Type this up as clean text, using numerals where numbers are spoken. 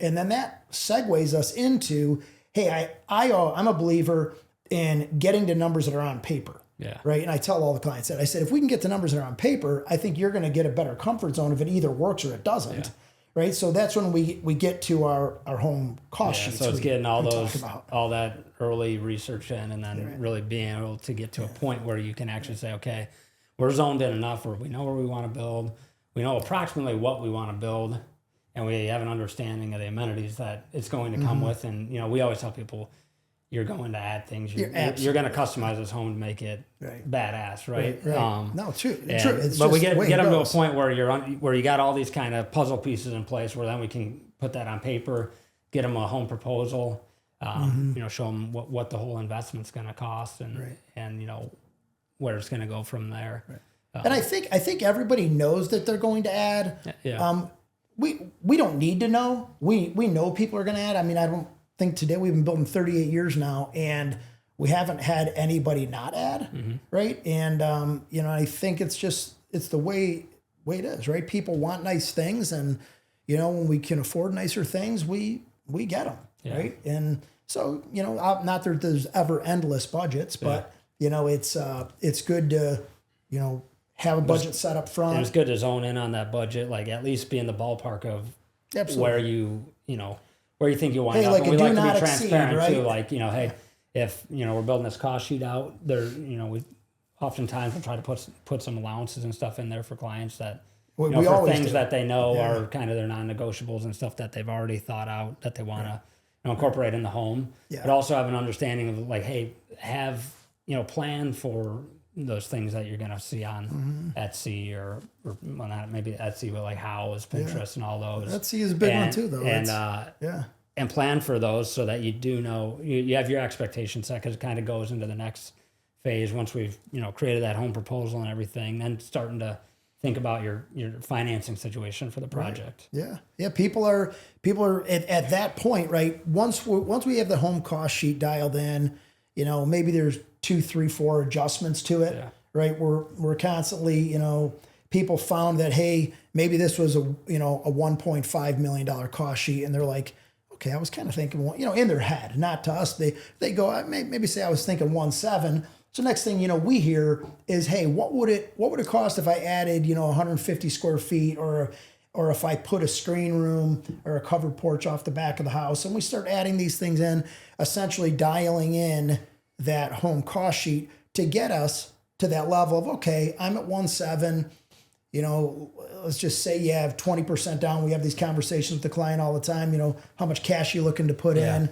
And then that segues us into, hey, I'm a believer in getting to numbers that are on paper. Yeah. Right. And I tell all the clients that, I said, if we can get to numbers that are on paper, I think you're going to get a better comfort zone if it either works or it doesn't. Yeah. Right. So that's when we get to our home cost sheets. So it's getting all that early research in, and then really being able to get to a point where you can actually say, okay, we're zoned in enough where we know where we want to build. We know approximately what we want to build, and we have an understanding of the amenities that it's going to come with. And, we always tell people, you're going to add things. You're going to customize this home to make it badass, right? No, true. But we get them to a point where you got all these kind of puzzle pieces in place, where then we can put that on paper, get them a home proposal, show them what the whole investment's going to cost, and where it's going to go from there. Right. And I think everybody knows that they're going to add. Yeah. We don't need to know. We know people are going to add. I mean, I don't think today, we've been building 38 years now, and we haven't had anybody not add, right? And I think it's the way it is, right? People want nice things, and when we can afford nicer things, we get them, right? And so not that there's ever endless budgets, but it's good to have a budget set up front. It's good to zone in on that budget, like at least be in the ballpark of where where you think you'll wind up. Like, and we like to be exceed, transparent right? too. Like, hey, if, we're building this cost sheet out there, we oftentimes we'll try to put some allowances and stuff in there for clients that, for things that they know are kind of their non-negotiables and stuff that they've already thought out that they want to incorporate in the home. Yeah. But also have an understanding of like, hey, have, plan for those things that you're going to see on Etsy or well, not maybe Etsy, but like Houzz, Pinterest, and all those. Etsy is a big one too, though. And plan for those so that you do know, you have your expectations set, because it kind of goes into the next phase once we've, created that home proposal and everything, then starting to think about your financing situation for the project. Right. Yeah. People are at that point, right? Once we have the home cost sheet dialed in, maybe there's 2, 3, 4 adjustments to it, right? We're constantly, people found that, hey, maybe this was a $1.5 million cost sheet, and they're like, okay, I was kind of thinking, in their head, not to us. They go, maybe say I was thinking 1.7. So next thing we hear is, hey, what would it cost if I added 150 square feet, or if I put a screen room or a covered porch off the back of the house, and we start adding these things in, essentially dialing in that home cost sheet to get us to that level of, okay, I'm at 1.7. Let's just say you have 20% down. We have these conversations with the client all the time. How much cash you looking to put in.